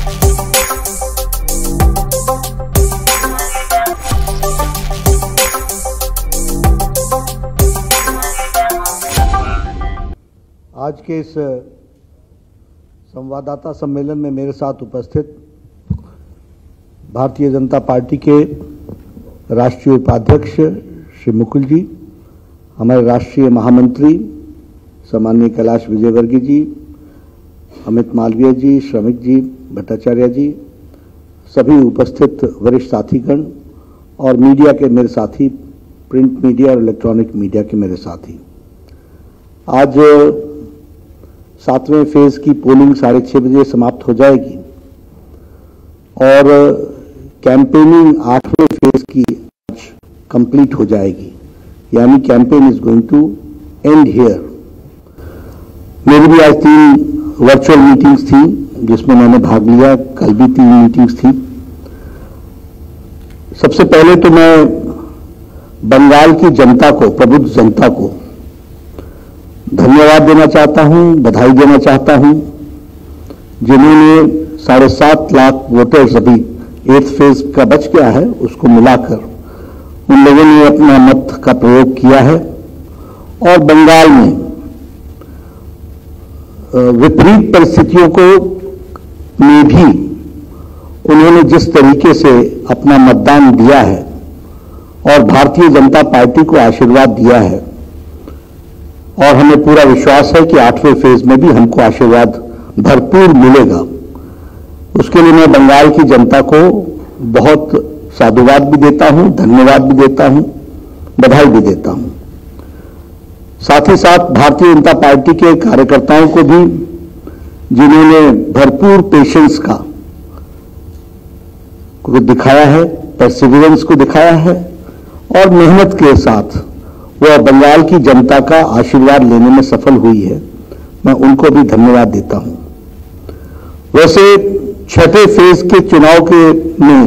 आज के इस संवाददाता सम्मेलन में मेरे साथ उपस्थित भारतीय जनता पार्टी के राष्ट्रीय उपाध्यक्ष श्री मुकुल जी, हमारे राष्ट्रीय महामंत्री सम्माननीय कैलाश विजयवर्गीय जी, अमित मालवीय जी, श्रमिक जी, भट्टाचार्य जी, सभी उपस्थित वरिष्ठ साथीगण और मीडिया के मेरे साथी, प्रिंट मीडिया और इलेक्ट्रॉनिक मीडिया के मेरे साथी, आज 7वें फेज की पोलिंग 6:30 बजे समाप्त हो जाएगी और कैंपेनिंग 8वें फेज की आज कंप्लीट हो जाएगी, यानी campaign is going to end here. मेरी भी आज 3 वर्चुअल मीटिंग्स थी जिसमें मैंने भाग लिया, कल भी 3 मीटिंग्स थी। सबसे पहले तो मैं बंगाल की जनता को, प्रबुद्ध जनता को धन्यवाद देना चाहता हूं, बधाई देना चाहता हूं, जिन्होंने 7.5 लाख वोटर्स अभी 8th फेज का बच गया है उसको मिलाकर उन लोगों ने अपना मत का प्रयोग किया है और बंगाल में विपरीत परिस्थितियों को में भी उन्होंने जिस तरीके से अपना मतदान दिया है और भारतीय जनता पार्टी को आशीर्वाद दिया है, और हमें पूरा विश्वास है कि 8वें फेज में भी हमको आशीर्वाद भरपूर मिलेगा। उसके लिए मैं बंगाल की जनता को बहुत साधुवाद भी देता हूं, धन्यवाद भी देता हूं, बधाई भी देता हूं। साथ ही साथ भारतीय जनता पार्टी के कार्यकर्ताओं को भी, जिन्होंने भरपूर पेशेंस को दिखाया है, परसिवियरेंस को दिखाया है और मेहनत के साथ वह बंगाल की जनता का आशीर्वाद लेने में सफल हुई है, मैं उनको भी धन्यवाद देता हूं। वैसे 6ठे फेज के चुनाव में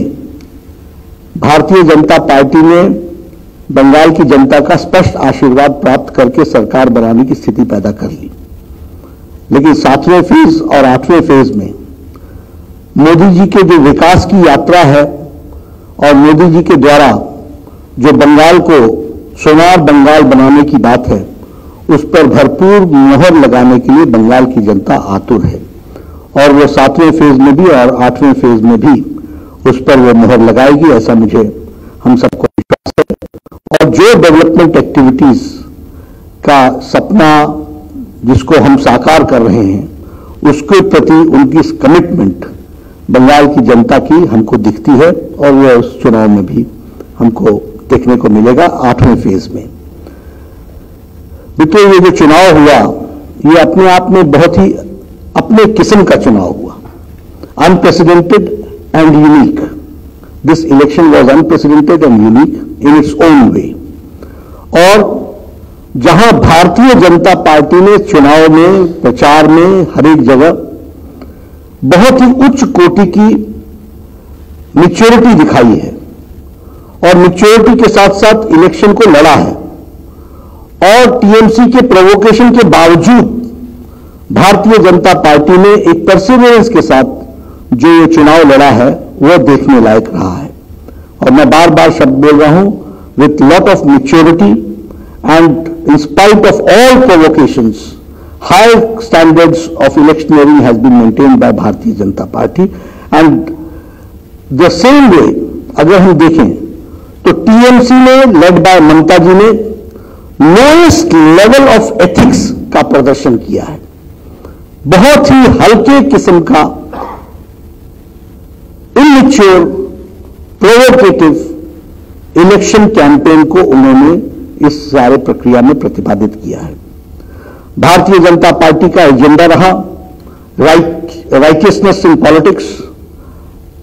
भारतीय जनता पार्टी ने बंगाल की जनता का स्पष्ट आशीर्वाद प्राप्त करके सरकार बनाने की स्थिति पैदा कर ली, लेकिन 7वें फेज और 8वें फेज में मोदी जी के जो विकास की यात्रा है और मोदी जी के द्वारा जो बंगाल को सोनार बंगाल बनाने की बात है, उस पर भरपूर मोहर लगाने के लिए बंगाल की जनता आतुर है और वो 7वें फेज में भी और 8वें फेज में भी उस पर वो मोहर लगाएगी, ऐसा मुझे हम सबको विश्वास है। और जो डेवलपमेंट एक्टिविटीज का सपना जिसको हम साकार कर रहे हैं, उसके प्रति उनकी कमिटमेंट बंगाल की जनता की हमको दिखती है और वो उस चुनाव में भी हमको देखने को मिलेगा 8वें फेज में। मित्रों, ये जो चुनाव हुआ ये अपने आप में बहुत ही अपने किस्म का चुनाव हुआ, unprecedented and unique. This election was unprecedented and unique in its own way. और जहां भारतीय जनता पार्टी ने चुनाव में, प्रचार में, हर एक जगह बहुत ही उच्च कोटि की मैच्योरिटी दिखाई है और मैच्योरिटी के साथ साथ इलेक्शन को लड़ा है, और टीएमसी के प्रोवोकेशन के बावजूद भारतीय जनता पार्टी ने एक परसिवियरेंस के साथ जो ये चुनाव लड़ा है वह देखने लायक रहा है। और मैं बार बार शब्द बोल रहा हूं, with lot of maturity and in spite of all provocations, high standards of electioneering has been maintained by Bharatiya Janata Party. And the same way अगर हम देखें तो टीएमसी ने, लेड बाय ममता जी ने, लोएस्ट लेवल ऑफ एथिक्स का प्रदर्शन किया है। बहुत ही हल्के किस्म का इमैच्योर, प्रोवोकेटिव इलेक्शन कैंपेन को उन्होंने इस सारे प्रक्रिया में प्रतिपादित किया है। भारतीय जनता पार्टी का एजेंडा रहा राइटियसनेस इन पॉलिटिक्स,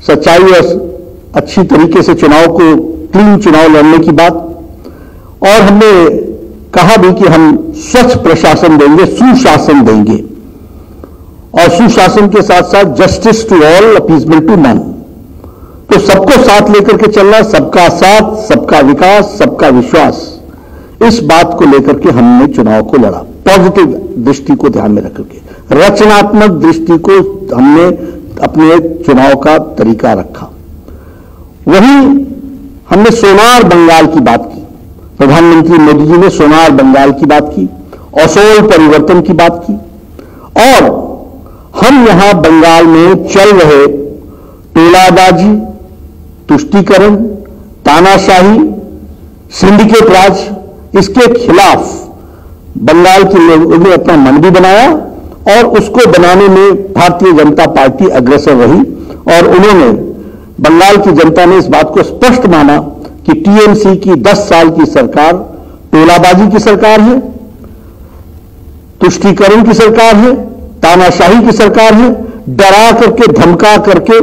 सच्चाई और अच्छी तरीके से चुनाव को, क्लीन चुनाव लड़ने की बात। और हमने कहा भी कि हम स्वच्छ प्रशासन देंगे, सुशासन देंगे, और सुशासन के साथ साथ justice to all, appeasement to none. तो सबको साथ लेकर के चलना, सबका साथ, सबका विकास, सबका विश्वास, इस बात को लेकर के हमने चुनाव को लड़ा। पॉजिटिव दृष्टि को ध्यान में रखकर के, रचनात्मक दृष्टि को हमने अपने चुनाव का तरीका रखा। वहीं हमने सोनार बंगाल की बात की, प्रधानमंत्री मोदी जी ने सोनार बंगाल की बात की, असोल परिवर्तन की बात की, और हम यहां बंगाल में चल रहे टोलाबाजी, तुष्टीकरण, तानाशाही, सिंडिकेट राज, इसके खिलाफ बंगाल के लोगों ने अपना मन भी बनाया और उसको बनाने में भारतीय जनता पार्टी अग्रसर रही और उन्होंने, बंगाल की जनता ने इस बात को स्पष्ट माना कि टीएमसी की 10 साल की सरकार टोलाबाजी की सरकार है, तुष्टीकरण की सरकार है, तानाशाही की सरकार है, डरा करके धमका करके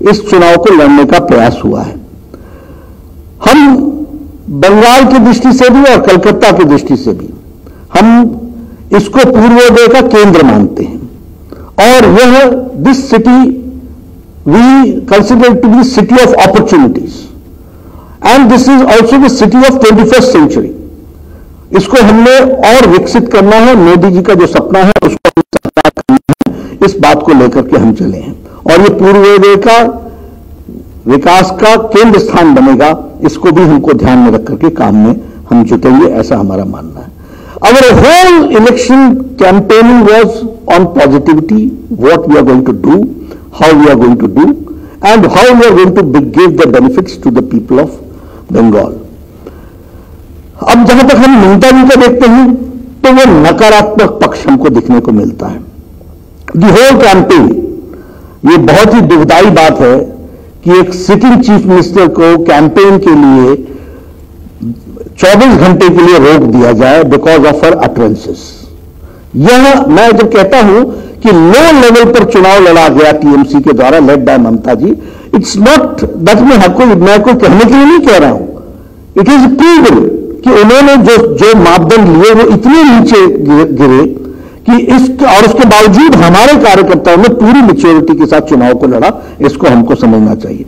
इस चुनाव को लड़ने का प्रयास हुआ है। हम बंगाल की दृष्टि से भी और कलकत्ता की दृष्टि से भी हम इसको पूर्वोदय का केंद्र मानते हैं और यह this city we consider to be city of opportunities and this is also the city of 21st century. इसको हमने और विकसित करना है, मोदी जी का जो सपना है उसको साकार करना है, इस बात को लेकर के हम चले हैं और ये पूर्वोदय का विकास का केंद्र स्थान बनेगा, इसको भी हमको ध्यान में रख करके काम में हम जुटेंगे, ऐसा हमारा मानना है। Our whole election campaigning was on positivity, what we are going to do, how we are going to do, and how we are going to give the benefits to the people of Bengal. अब जहां तक हम ममता जी को देखते हैं तो वो नकारात्मक पक्ष हमको दिखने को मिलता है। The whole campaign, ये बहुत ही दुखदाई बात है कि एक सिटिंग चीफ मिनिस्टर को कैंपेन के लिए 24 घंटे के लिए रोक दिया जाए बिकॉज ऑफ हर अटरेंसेस। यह मैं जब कहता हूं कि लो लेवल पर चुनाव लड़ा गया टीएमसी के द्वारा led by Mamata ji, it's not that मैं कोई कहने के लिए नहीं कह रहा हूं, इट इज प्रूवन कि उन्होंने जो मापदंड लिए वो इतने नीचे गिरे कि और उसके बावजूद हमारे कार्यकर्ताओं ने पूरी मैच्योरिटी के साथ चुनाव को लड़ा, इसको हमको समझना चाहिए।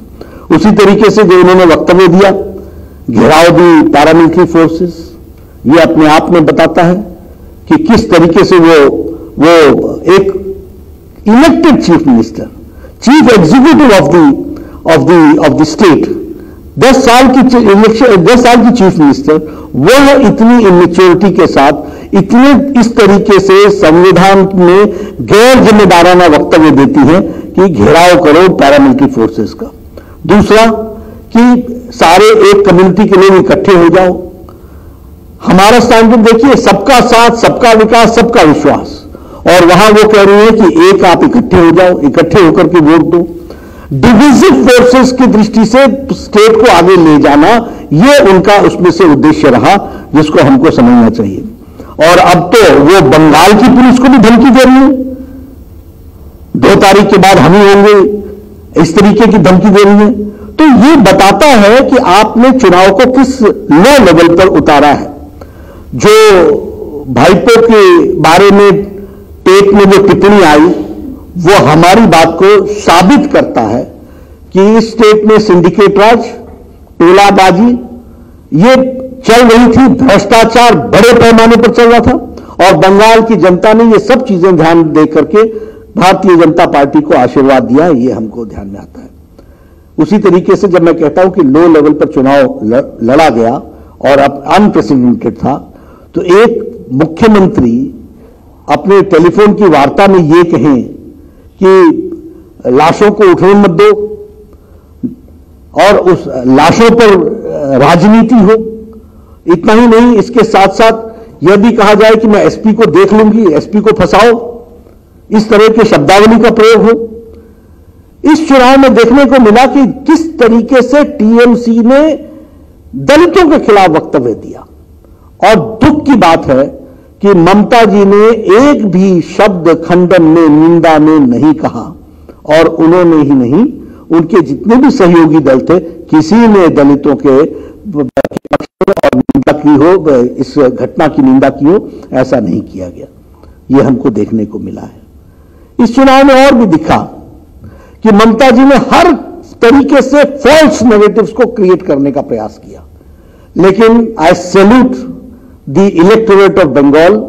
उसी तरीके से जो उन्होंने वक्तव्य दिया, घेराव दी पैरामिलिट्री फोर्सेस, ये अपने आप में बताता है कि किस तरीके से वो एक elected chief minister, chief executive of the state, 10 साल की चीफ मिनिस्टर, वह इतनी इमेच्योरिटी के साथ इतने इस तरीके से संविधान में गैर जिम्मेदाराना वक्तव्य देती है कि घेराव करो पैरामिलिट्री फोर्सेस का। दूसरा कि सारे एक कम्युनिटी के लोग इकट्ठे हो जाओ। हमारा स्टैंडर्ड देखिए, सबका साथ, सबका विकास, सबका विश्वास, और वहां वो कह रही है कि एक आप इकट्ठे हो जाओ, इकट्ठे होकर के वोट दो। डिविजिव फोर्सेस की दृष्टि से स्टेट को आगे ले जाना, ये उनका उसमें से उद्देश्य रहा, जिसको हमको समझना चाहिए। और अब तो वो बंगाल की पुलिस को भी धमकी दे रही है, 2 तारीख के बाद हम ही होंगे, इस तरीके की धमकी दे रही है। तो ये बताता है कि आपने चुनाव को किस लो लेवल पर उतारा है। जो भाईपो के बारे में टेप में जो टिप्पणी आई, वो हमारी बात को साबित करता है कि इस स्टेट में सिंडिकेट राज, टोलाबाजी ये चल रही थी, भ्रष्टाचार बड़े पैमाने पर चल रहा था, और बंगाल की जनता ने ये सब चीजें ध्यान दे करके भारतीय जनता पार्टी को आशीर्वाद दिया, ये हमको ध्यान में आता है। उसी तरीके से जब मैं कहता हूं कि लो लेवल पर चुनाव लड़ा गया और अब अनप्रेसिडेंटेड था, तो एक मुख्यमंत्री अपने टेलीफोन की वार्ता में ये कहें कि लाशों को उठने मत दो और उस लाशों पर राजनीति हो। इतना ही नहीं, इसके साथ साथ यह भी कहा जाए कि मैं एसपी को देख लूंगी, एसपी को फंसाओ, इस तरह के शब्दावली का प्रयोग हो। इस चुनाव में देखने को मिला कि किस तरीके से टीएमसी ने दलितों के खिलाफ वक्तव्य दिया, और दुख की बात है कि ममता जी ने एक भी शब्द खंडन में, निंदा में नहीं कहा, और उन्होंने ही नहीं, उनके जितने भी सहयोगी दल थे, किसी ने दलितों के और निंदा की हो, इस घटना की निंदा की हो, ऐसा नहीं किया गया। यह हमको देखने को मिला है। इस चुनाव में और भी दिखा कि ममता जी ने हर तरीके से फॉल्स नेगेटिव्स को क्रिएट करने का प्रयास किया, लेकिन I salute the electorate of Bengal,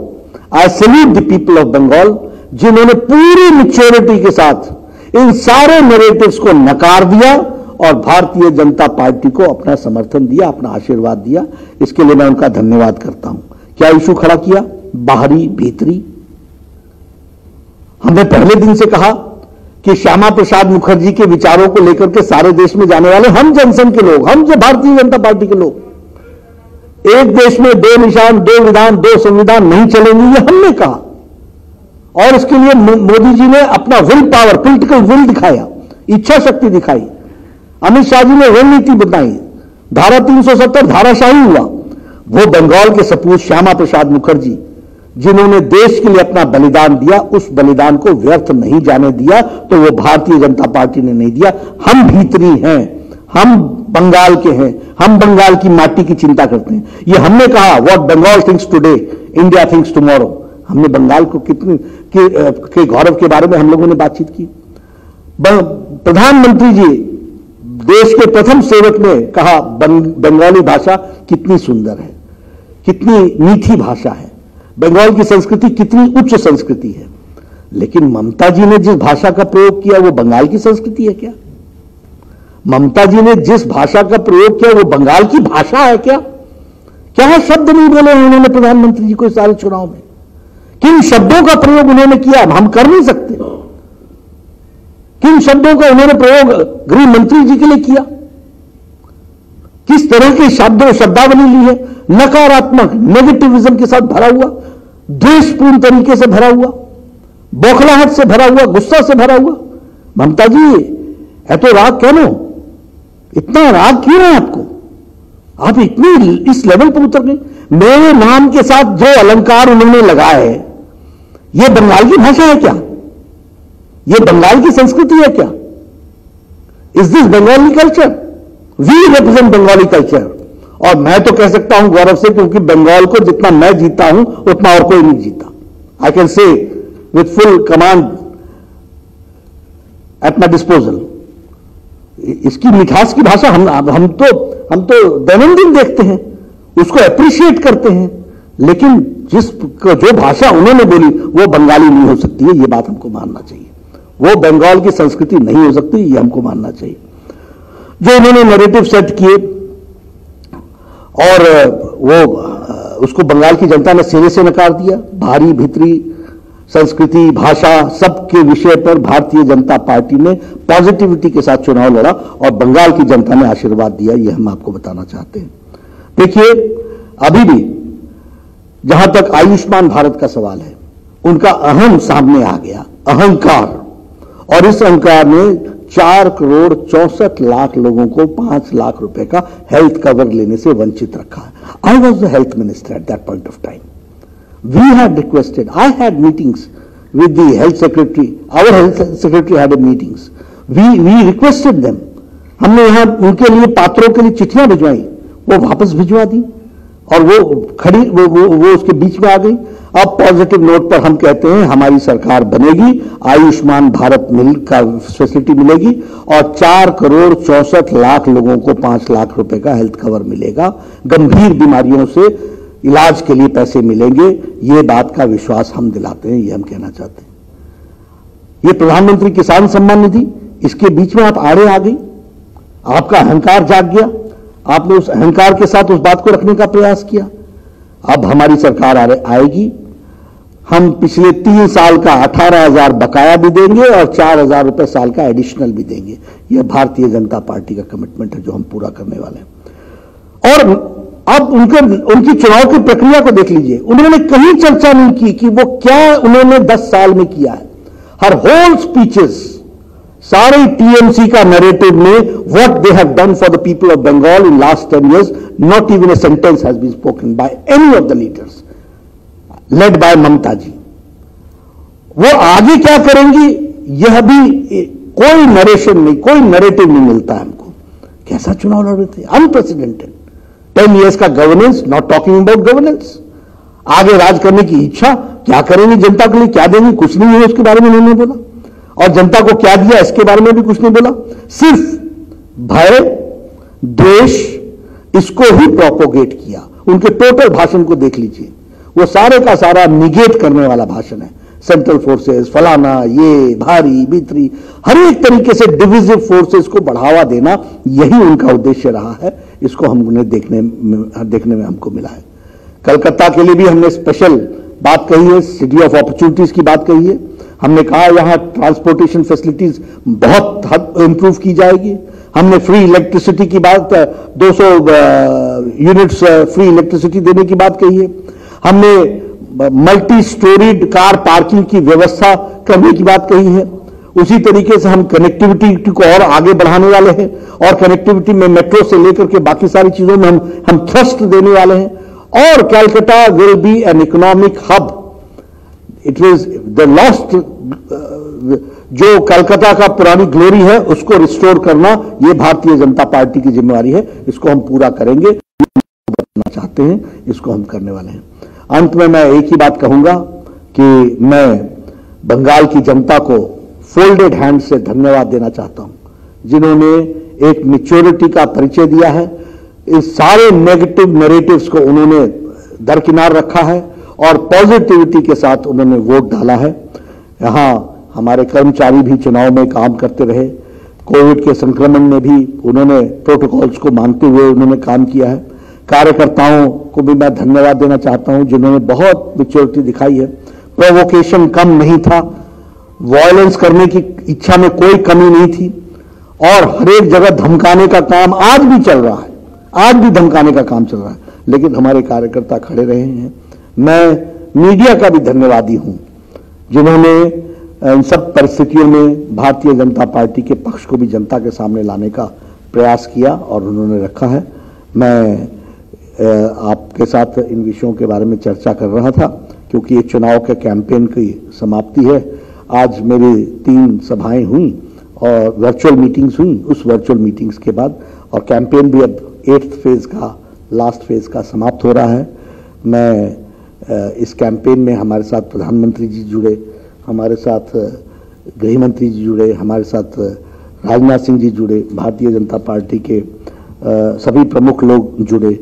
I salute the people of Bengal, जिन्होंने पूरी मैच्योरिटी के साथ इन सारे नैरेटिव्स को नकार दिया और भारतीय जनता पार्टी को अपना समर्थन दिया, अपना आशीर्वाद दिया। इसके लिए मैं उनका धन्यवाद करता हूं। क्या इशू खड़ा किया? बाहरी भीतरी। हमने पहले दिन से कहा कि श्यामा प्रसाद मुखर्जी के विचारों को लेकर के सारे देश में जाने वाले हम जनसंघ के लोग, हम जो भारतीय जनता पार्टी के लोग, एक देश में दो निशान, दो विधान, दो संविधान नहीं चलेंगे, ये हमने कहा। और इसके लिए मोदी जी ने अपना विल पावर, पॉलिटिकल विल दिखाया, इच्छा शक्ति दिखाई। अमित शाह जी ने रणनीति बताई, धारा 370 धाराशाही हुआ। वो बंगाल के सपूत श्यामा प्रसाद मुखर्जी, जिन्होंने देश के लिए अपना बलिदान दिया, उस बलिदान को व्यर्थ नहीं जाने दिया, तो वो भारतीय जनता पार्टी ने नहीं दिया। हम भीतरी हैं, हम बंगाल के हैं, हम बंगाल की माटी की चिंता करते हैं। ये हमने कहा, what Bengal thinks today, India thinks tomorrow. हमने बंगाल को कितने के गौरव के बारे में हम लोगों ने बातचीत की। प्रधानमंत्री जी, देश के प्रथम सेवक ने कहा, बंगाली भाषा कितनी सुंदर है, कितनी मीठी भाषा है, बंगाल की संस्कृति कितनी उच्च संस्कृति है। लेकिन ममता जी ने जिस भाषा का प्रयोग किया वो बंगाल की संस्कृति है क्या? ममता जी ने जिस भाषा का प्रयोग किया वो बंगाल की भाषा है क्या? क्या शब्द नहीं बोले उन्होंने प्रधानमंत्री जी को सारे चुनाव में? किन शब्दों का प्रयोग उन्होंने किया हम कर नहीं सकते। किन शब्दों का उन्होंने प्रयोग गृह मंत्री जी के लिए किया? किस तरह के शब्दावली ली है? नकारात्मक, नेगेटिविज्म के साथ भरा हुआ, द्वेषपूर्ण तरीके से भरा हुआ, बौखलाहट से भरा हुआ, गुस्सा से भरा हुआ। ममता जी, है तो राग कह लो, इतना राग क्यों है आपको? आप इतनी इस लेवल पर उतर गए। मेरे नाम के साथ जो अलंकार उन्होंने लगाए, यह बंगाल की भाषा है क्या? यह बंगाल की संस्कृति है क्या? Is this Bengali culture? We represent Bengali culture. और मैं तो कह सकता हूं गौरव से, क्योंकि बंगाल को जितना मैं जीता हूं उतना और कोई नहीं जीता। I can say with full command at my disposal. इसकी मिठास की भाषा हम तो दैनंदिन देखते हैं, उसको अप्रिशिएट करते हैं। लेकिन जो भाषा उन्होंने बोली वो बंगाली नहीं हो सकती है, ये बात हमको मानना चाहिए। वो बंगाल की संस्कृति नहीं हो सकती, ये हमको मानना चाहिए। जो उन्होंने नैरेटिव सेट किए और वो उसको बंगाल की जनता ने सिरे से नकार दिया। भारी भीतरी संस्कृति, भाषा, सबके विषय पर भारतीय जनता पार्टी ने पॉजिटिविटी के साथ चुनाव लड़ा और बंगाल की जनता ने आशीर्वाद दिया, यह हम आपको बताना चाहते हैं। देखिए, अभी भी जहां तक आयुष्मान भारत का सवाल है, उनका अहम सामने आ गया, अहंकार। और इस अहंकार ने 4 करोड़ 64 लाख लोगों को 5 लाख रुपए का हेल्थ कवर लेने से वंचित रखा है। I was the health minister at that point of time. We had requested, I had meetings with the health secretary, our health secretary had meetings. We requested them. हमने यहां उनके लिए पात्रों के लिए चिट्ठियां भिजवाई, वो वापस भिजवा दी और वो खड़ी वो उसके बीच में आ गई। अब पॉजिटिव नोट पर हम कहते हैं हमारी सरकार बनेगी, आयुष्मान भारत का फैसिलिटी मिलेगी और 4 करोड़ 64 लाख लोगों को 5 लाख रुपए का हेल्थ कवर मिलेगा। गंभीर बीमारियों से इलाज के लिए पैसे मिलेंगे, ये बात का विश्वास हम दिलाते हैं, ये हम कहना चाहते हैं। ये प्रधानमंत्री किसान सम्मान निधि, इसके बीच में आप आड़े आ गई, आपका अहंकार जाग गया, आपने उस अहंकार के साथ उस बात को रखने का प्रयास किया। अब हमारी सरकार आएगी, हम पिछले 3 साल का 18,000 बकाया भी देंगे और 4,000 रुपए साल का एडिशनल भी देंगे। यह भारतीय जनता पार्टी का कमिटमेंट है जो हम पूरा करने वाले हैं। और अब उनकी चुनाव की प्रक्रिया को देख लीजिए, उन्होंने कहीं चर्चा नहीं की कि वो क्या उन्होंने 10 साल में किया है। हर होल स्पीचेस, सारे टीएमसी का नैरेटिव में what they have done for the people of Bengal in last 10 years, not even a sentence has been spoken by any of the leaders led by Mamata ji. वो आगे क्या करेंगी यह भी कोई नरेशन नहीं, कोई नैरेटिव नहीं मिलता है हमको। कैसा चुनाव लड़ रहे थे, अनप्रेसिडेंटेड। 10 years का governance, not talking about governance. आगे राज करने की इच्छा, क्या करेंगे जनता के लिए, क्या देंगे, कुछ नहीं है उसके बारे में उन्होंने बोला। और जनता को क्या दिया इसके बारे में भी कुछ नहीं बोला। सिर्फ भय, द्वेष, इसको ही प्रोपोगेट किया। उनके टोटल भाषण को देख लीजिए, वो सारे का सारा निगेट करने वाला भाषण है। सेंट्रल फोर्सेस, फलाना, ये भारी भीतरी, हर एक तरीके से डिविजिव फोर्सेस को बढ़ावा देना, यही उनका उद्देश्य रहा है। इसको हम उन्हें देखने में हमको मिला है। कलकत्ता के लिए भी हमने स्पेशल बात कही है, सिटी ऑफ अपॉर्चुनिटीज की बात कही है। हमने कहा यहां ट्रांसपोर्टेशन फैसिलिटीज बहुत हद इंप्रूव की जाएगी। हमने फ्री इलेक्ट्रिसिटी की बात, 200 यूनिट्स फ्री इलेक्ट्रिसिटी देने की बात कही है। हमने मल्टी स्टोरीड कार पार्किंग की व्यवस्था करने की बात कही है। उसी तरीके से हम कनेक्टिविटी को और आगे बढ़ाने वाले हैं, और कनेक्टिविटी में मेट्रो से लेकर के बाकी सारी चीजों में हम थ्रस्ट देने वाले हैं। और Calcutta will be an economic hub. It is the lost, जो कलकत्ता का पुरानी ग्लोरी है उसको रिस्टोर करना, यह भारतीय जनता पार्टी की जिम्मेवारी है। इसको हम पूरा करेंगे, करना चाहते हैं, इसको हम करने वाले हैं। अंत में मैं एक ही बात कहूंगा कि मैं बंगाल की जनता को फोल्डेड हैंड से धन्यवाद देना चाहता हूं, जिन्होंने एक मैच्योरिटी का परिचय दिया है। इस सारे नेगेटिव नैरेटिव्स को उन्होंने दरकिनार रखा है और पॉजिटिविटी के साथ उन्होंने वोट डाला है। यहां हमारे कर्मचारी भी चुनाव में काम करते रहे। कोविड के संक्रमण में भी उन्होंने प्रोटोकॉल्स को मानते हुए उन्होंने काम किया है। कार्यकर्ताओं को भी मैं धन्यवाद देना चाहता हूं, जिन्होंने बहुत मैच्योरिटी दिखाई है। प्रोवोकेशन कम नहीं था, वायलेंस करने की इच्छा में कोई कमी नहीं थी, और हर एक जगह धमकाने का काम आज भी चल रहा है, आज भी धमकाने का काम चल रहा है, लेकिन हमारे कार्यकर्ता खड़े रहे हैं। मैं मीडिया का भी धन्यवादी हूं, जिन्होंने इन सब परिस्थितियों में भारतीय जनता पार्टी के पक्ष को भी जनता के सामने लाने का प्रयास किया और उन्होंने रखा है। मैं आपके साथ इन विषयों के बारे में चर्चा कर रहा था, क्योंकि ये चुनाव के कैंपेन की समाप्ति है। आज मेरी 3 सभाएं हुई और वर्चुअल मीटिंग्स हुई। उस वर्चुअल मीटिंग्स के बाद और कैंपेन भी अब 8th फेज का, लास्ट फेज का समाप्त हो रहा है। मैं इस कैंपेन में हमारे साथ प्रधानमंत्री जी जुड़े, हमारे साथ गृह मंत्री जी जुड़े, हमारे साथ राजनाथ सिंह जी जुड़े, भारतीय जनता पार्टी के सभी प्रमुख लोग जुड़े।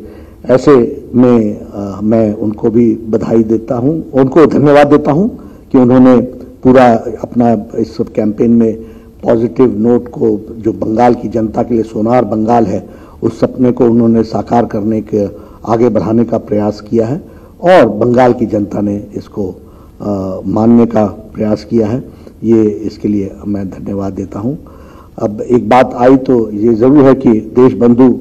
ऐसे में मैं उनको भी बधाई देता हूं, उनको धन्यवाद देता हूं कि उन्होंने पूरा अपना इस सब कैंपेन में पॉजिटिव नोट को, जो बंगाल की जनता के लिए सोनार बंगाल है, उस सपने को उन्होंने साकार करने के, आगे बढ़ाने का प्रयास किया है, और बंगाल की जनता ने इसको मानने का प्रयास किया है। ये इसके लिए मैं धन्यवाद देता हूं। अब एक बात आई तो ये जरूर है कि देश बंधु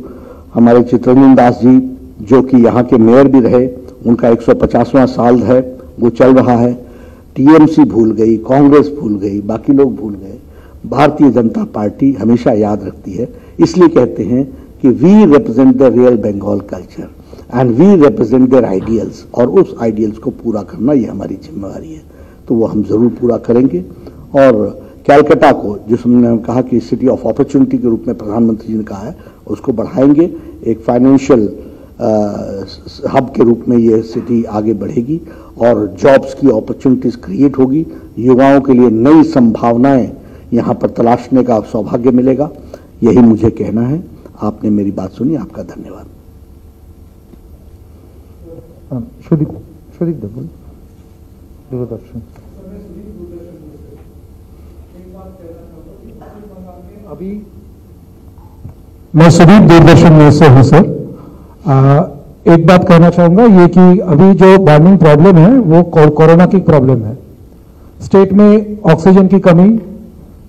हमारे चित्तरंजन दास जी, जो कि यहाँ के मेयर भी रहे, उनका 150वां साल है, वो चल रहा है। टीएमसी भूल गई, कांग्रेस भूल गई, बाकी लोग भूल गए, भारतीय जनता पार्टी हमेशा याद रखती है। इसलिए कहते हैं कि we represent the real Bengal culture and we represent their ideals, और उस आइडियल्स को पूरा करना ये हमारी जिम्मेवारी है। तो वो हम जरूर पूरा करेंगे। और कैलकाटा को, जिसमें कहा कि सिटी ऑफ अपॉर्चुनिटी के रूप में प्रधानमंत्री जी ने कहा है, उसको बढ़ाएंगे। एक फाइनेंशियल हब के रूप में ये सिटी आगे बढ़ेगी और जॉब्स की अपॉर्चुनिटीज क्रिएट होगी। युवाओं के लिए नई संभावनाएं यहां पर तलाशने का सौभाग्य मिलेगा। यही मुझे कहना है। आपने मेरी बात सुनी, आपका धन्यवाद। दूरदर्शन अभी मैं सुदीप दूरदर्शन न्यूज से हूं सर। एक बात कहना चाहूंगा ये कि अभी जो बर्निंग प्रॉब्लम है वो कोरोना की प्रॉब्लम है। स्टेट में ऑक्सीजन की कमी,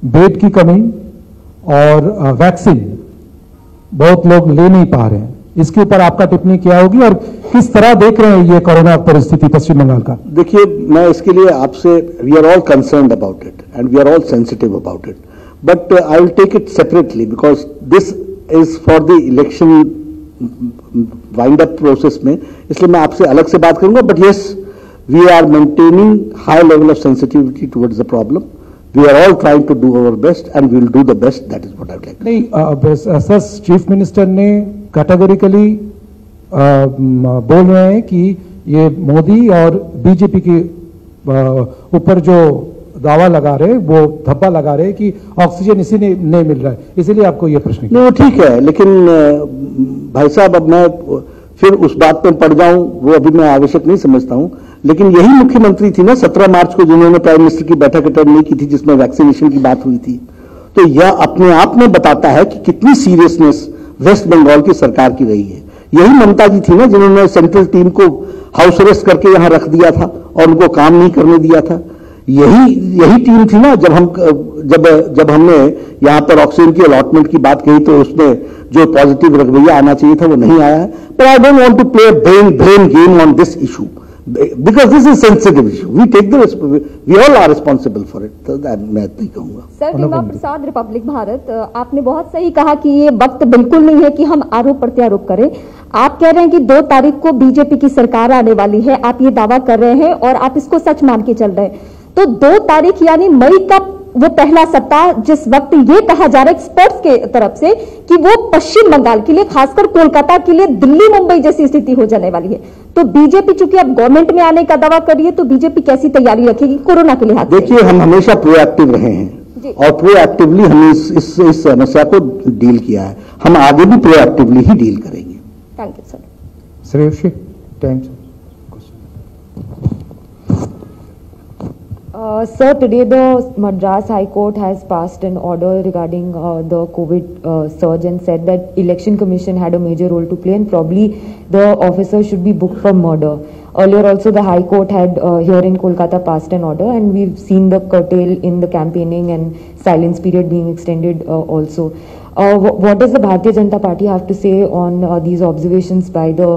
बेड की कमी और वैक्सीन बहुत लोग ले नहीं पा रहे हैं। इसके ऊपर आपका टिप्पणी क्या होगी और किस तरह देख रहे हैं ये कोरोना परिस्थिति पश्चिम बंगाल का? देखिए, मैं इसके लिए आपसे, we are all concerned about it and we are all sensitive about it, but I will take it separately because this is for the election wind up process में, इसलिए मैं आपसे अलग से बात करूंगा। But yes, we are maintaining high level of sensitivity towards the problem. We are all trying to do our best and we will do the best. That is what I would like. नहीं sir, chief minister ने categorically बोल रहे हैं कि ये मोदी और BJP के ऊपर जो दावा लगा रहे हैं, वो धब्बा लगा रहे हैं कि ऑक्सीजन इसी ने नहीं मिल रहा है, इसीलिए आपको ये प्रश्न। नहीं, ठीक है, लेकिन भाई साहब, अब मैं फिर उस बात में पड़ जाऊं, वो अभी मैं आवश्यक नहीं समझता हूं। लेकिन यही मुख्यमंत्री थी ना 17 मार्च को जिन्होंने प्राइम मिनिस्टर की बैठक अटेंड नहीं की थी जिसमें वैक्सीनेशन की बात हुई थी। तो यह अपने आप में बताता है कि कितनी सीरियसनेस वेस्ट बंगाल की सरकार की रही है। यही ममता जी थी ना जिन्होंने सेंट्रल टीम को हाउस अरेस्ट करके यहां रख दिया था और उनको काम नहीं करने दिया था। यही टीम थी ना जब हमने यहां पर ऑक्सीजन की अलॉटमेंट की बात कही तो उसमें जो पॉजिटिव रवैया आना चाहिए था वो नहीं आया है। पर I don't want to play blame game on this issue because this is sensitive issue. We all are responsible for it. तो मैं नहीं कहूंगा। सर, रीमा प्रसाद, रिपब्लिक भारत, आपने बहुत सही कहा कि ये वक्त बिल्कुल नहीं है कि हम आरोप प्रत्यारोप करें। आप कह रहे हैं कि 2 तारीख को बीजेपी की सरकार आने वाली है, आप ये दावा कर रहे हैं और आप इसको सच मान के चल रहे हैं। तो 2 तारीख यानी मई का वो पहला सप्ताह जिस वक्त ये कहा जा रहा है एक्सपर्ट्स के तरफ से कि वो पश्चिम बंगाल के लिए, खासकर कोलकाता के लिए दिल्ली मुंबई जैसी स्थिति हो जाने वाली है, तो बीजेपी चूंकि अब गवर्नमेंट में आने का दावा कर रही है तो बीजेपी कैसी तैयारी रखेगी कोरोना के लिहाज से? देखिए, हम हमेशा प्रोएक्टिव रहे हैं और प्रोएक्टिवली हमने इस समस्या को डील किया है। हम आगे भी प्रोएक्टिवली ही डील करेंगे। Thank you sir. Shreyasi, time. Sir, today the Madras High Court has passed an order regarding the COVID surge and said that Election Commission had a major role to play and probably the officer should be booked for murder. Earlier also the High Court had here in Kolkata passed an order and we've seen the curtail in the campaigning and silence period being extended also. What does the Bharatiya Janata Party have to say on these observations by the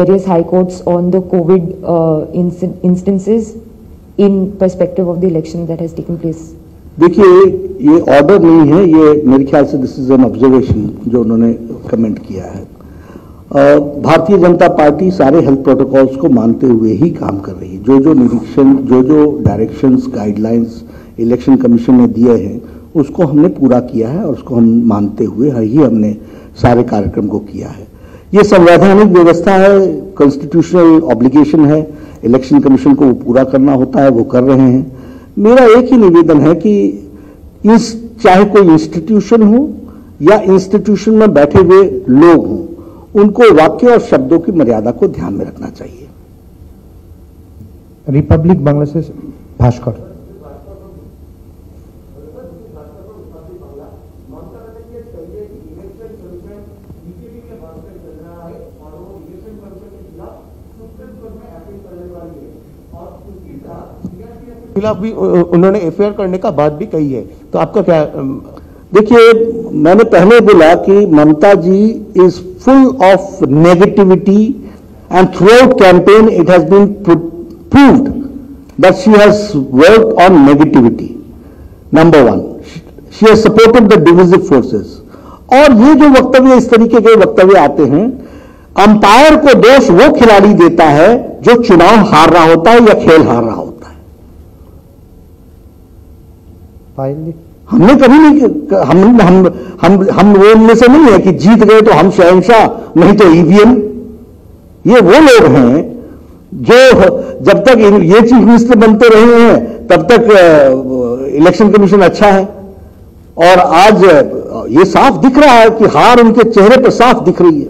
various High Courts on the COVID instances in perspective of the election that has taken place? देखिए, ये order नहीं है, ये मेरे ख्याल से this is an observation जो उन्होंने कमेंट किया है। भारतीय जनता पार्टी सारे हेल्थ प्रोटोकॉल्स को मानते हुए ही काम कर रही है। जो निरीक्षण, जो डायरेक्शंस, गाइडलाइंस इलेक्शन कमीशन ने दिए हैं उसको हमने पूरा किया है और उसको हम मानते हुए ही हमने सारे कार्यक्रम को किया है। ये संवैधानिक व्यवस्था है, कॉन्स्टिट्यूशनल ऑब्लिगेशन है, इलेक्शन कमीशन को वो पूरा करना होता है, वो कर रहे हैं। मेरा एक ही निवेदन है कि चाहे कोई इंस्टीट्यूशन हो या इंस्टीट्यूशन में बैठे हुए लोग हों, उनको वाक्य और शब्दों की मर्यादा को ध्यान में रखना चाहिए। रिपब्लिक बांग्लादेश, भास्कर। खिलाफ भी उन्होंने एफआईआर करने का बात भी कही है, तो आपका क्या? देखिए, मैंने पहले बोला कि Mamata ji is full of negativity and throughout campaign it has been proved that she has worked on negativity. Number 1, she has supported the divisive forces. और ये जो वक्तव्य, इस तरीके के वक्तव्य आते हैं, अंपायर को दोष वो खिलाड़ी देता है जो चुनाव हार रहा होता है या खेल हार रहा होता है। हमने कभी नहीं, हम वो उनमें से नहीं है कि जीत गए तो हम शहंशाह, नहीं तो ईवीएम। ये वो लोग हैं जो जब तक ये चीफ मिनिस्टर बनते रहे हैं तब तक इलेक्शन कमीशन अच्छा है। और आज ये साफ दिख रहा है कि हार उनके चेहरे पर साफ दिख रही है।